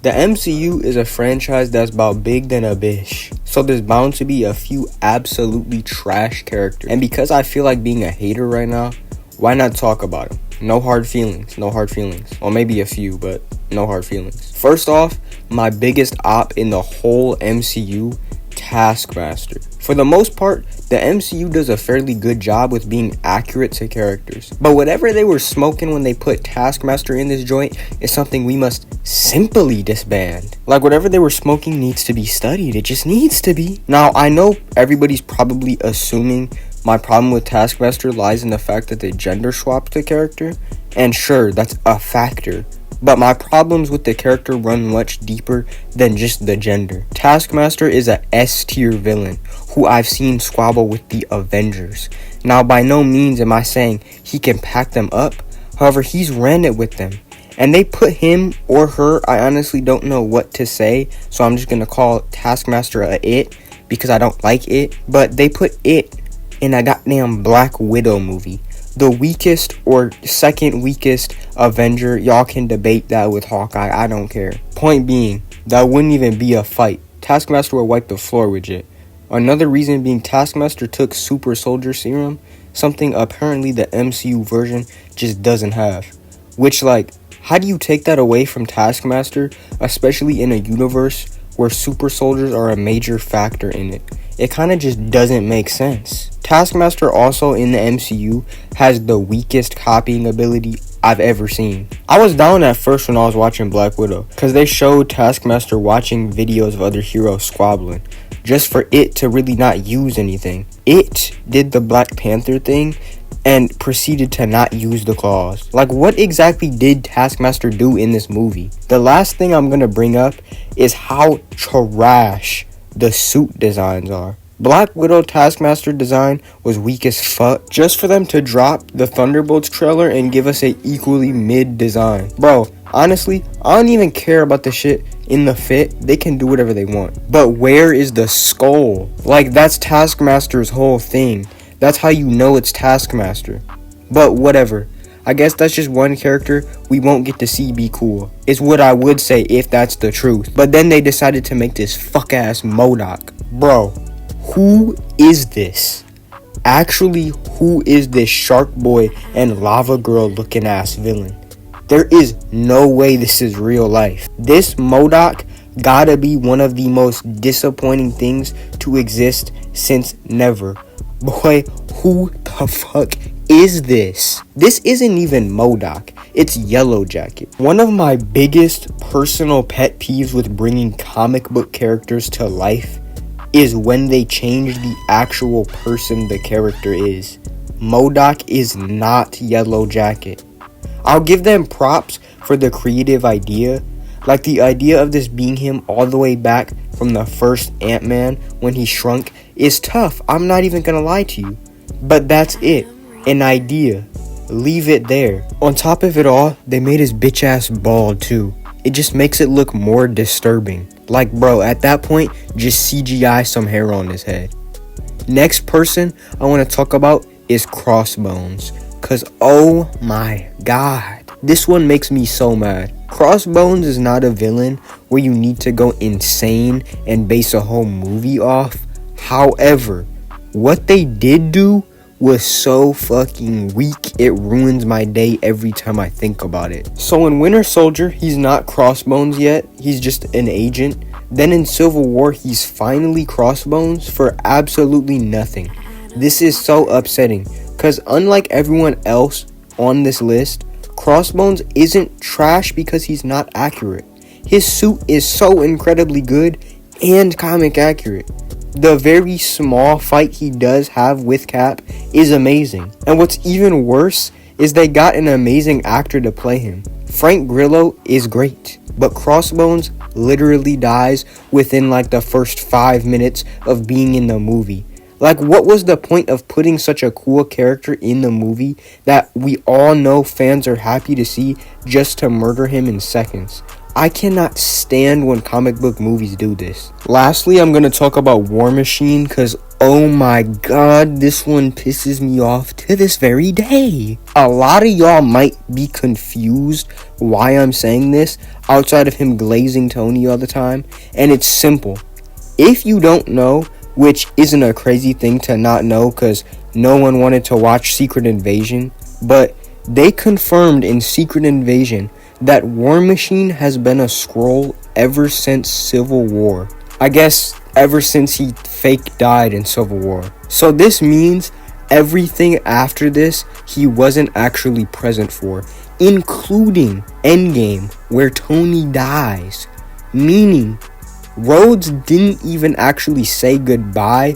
The MCU is a franchise that's about big than a bish, so there's bound to be a few absolutely trash characters. And because I feel like being a hater right now, why not talk about them? No hard feelings, no hard feelings. Or maybe a few, but no hard feelings. First off, my biggest op in the whole MCU, Taskmaster. For the most part, the MCU does a fairly good job with being accurate to characters. But whatever they were smoking when they put Taskmaster in this joint is something we must simply disband. Like, whatever they were smoking needs to be studied. It just needs to be. Now, I know everybody's probably assuming my problem with Taskmaster lies in the fact that they gender swapped the character. And sure, that's a factor. But my problems with the character run much deeper than just the gender. Taskmaster is a S-tier villain who I've seen squabble with the Avengers. Now, by no means am I saying he can pack them up. However, he's ran it with them. And they put him or her, I honestly don't know what to say. So I'm just going to call Taskmaster a it because I don't like it. But they put it in a goddamn Black Widow movie. The weakest or second weakest Avenger. Y'all can debate that with Hawkeye. I don't care. Point being, that wouldn't even be a fight. Taskmaster would wipe the floor with it. Another reason being Taskmaster took super soldier serum. Something apparently the MCU version just doesn't have. Which, like, how do you take that away from Taskmaster? Especially in a universe where super soldiers are a major factor in it. It kind of just doesn't make sense. Taskmaster also in the MCU has the weakest copying ability I've ever seen. I was down at first when I was watching Black Widow because they showed Taskmaster watching videos of other heroes squabbling just for it to really not use anything. It did the Black Panther thing and proceeded to not use the claws. Like, what exactly did Taskmaster do in this movie? The last thing I'm gonna bring up is how trash the suit designs are. Black Widow Taskmaster design was weak as fuck. Just for them to drop the Thunderbolts trailer and give us a equally mid design. Bro, honestly, I don't even care about the shit in the fit. They can do whatever they want. But where is the skull? Like, that's Taskmaster's whole thing. That's how you know it's Taskmaster. But whatever. I guess that's just one character we won't get to see be cool. Is what I would say if that's the truth. But then they decided to make this fuck-ass MODOK. Bro, who is this? Actually, who is this Shark Boy and Lava Girl looking ass villain? There is no way this is real life. This MODOK gotta be one of the most disappointing things to exist since never. Boy, who the fuck is this? This isn't even MODOK. It's Yellow Jacket. One of my biggest personal pet peeves with bringing comic book characters to life is when they change the actual person the character is. MODOK is not Yellow Jacket. I'll give them props for the creative idea. Like, the idea of this being him all the way back from the first Ant-Man when he shrunk is tough. I'm not even gonna lie to you. But that's it. An idea. Leave it there. On top of it all, they made his bitch ass bald too. It just makes it look more disturbing. Like, bro, at that point, just CGI some hair on his head. Next person I want to talk about is Crossbones. Cause oh my god, this one makes me so mad. Crossbones is not a villain where you need to go insane and base a whole movie off. However, what they did do was so fucking weak, it ruins my day every time I think about it. So in Winter Soldier, he's not Crossbones yet, he's just an agent. Then in Civil War, he's finally Crossbones for absolutely nothing. This is so upsetting, because unlike everyone else on this list, Crossbones isn't trash because he's not accurate. His suit is so incredibly good and comic accurate. The very small fight he does have with Cap is amazing. And what's even worse is they got an amazing actor to play him. Frank Grillo is great, but Crossbones literally dies within like the first 5 minutes of being in the movie. Like, what was the point of putting such a cool character in the movie that we all know fans are happy to see just to murder him in seconds? I cannot stand when comic book movies do this. Lastly, I'm going to talk about War Machine because, Oh my god, this one pisses me off to this very day. A lot of y'all might be confused why I'm saying this outside of him glazing Tony all the time, and it's simple. If you don't know, which isn't a crazy thing to not know because no one wanted to watch Secret Invasion, but they confirmed in Secret Invasion that War Machine has been a Skrull ever since Civil War. I guess ever since he fake died in Civil War. So this means everything after this he wasn't actually present for, including Endgame where Tony dies. Meaning Rhodes didn't even actually say goodbye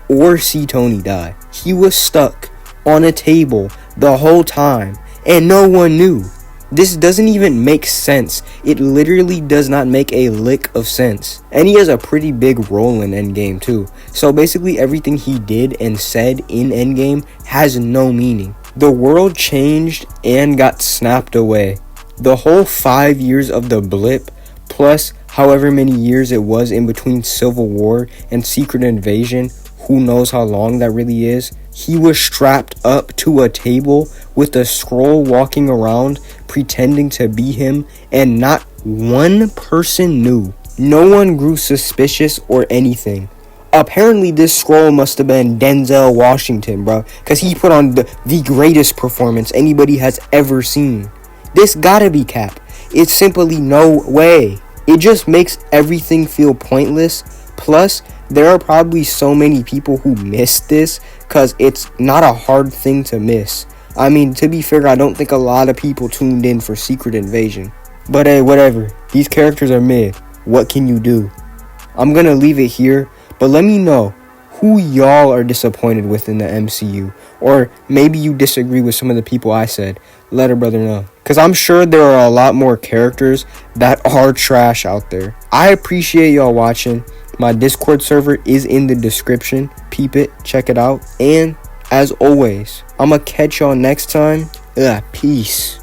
or see Tony die. He was stuck on a table the whole time and no one knew. This doesn't even make sense. It literally does not make a lick of sense. And he has a pretty big role in Endgame too. So basically everything he did and said in Endgame has no meaning. The world changed and got snapped away. The whole 5 years of the blip, plus however many years it was in between Civil War and Secret Invasion, who knows how long that really is, he was strapped up to a table with a Skrull walking around pretending to be him, and not one person knew. No one grew suspicious or anything. Apparently this Skrull must have been Denzel Washington, bro, because he put on the greatest performance anybody has ever seen. This gotta be Cap. It's simply no way. It just makes everything feel pointless. Plus, there are probably so many people who missed this because it's not a hard thing to miss. I mean, to be fair, I don't think a lot of people tuned in for Secret Invasion. But hey, whatever. These characters are mid. What can you do? I'm gonna leave it here, but let me know who y'all are disappointed with in the MCU. Or maybe you disagree with some of the people I said. Let a brother know. Because I'm sure there are a lot more characters that are trash out there. I appreciate y'all watching. My Discord server is in the description. Peep it. Check it out. And as always, I'ma catch y'all next time. Peace.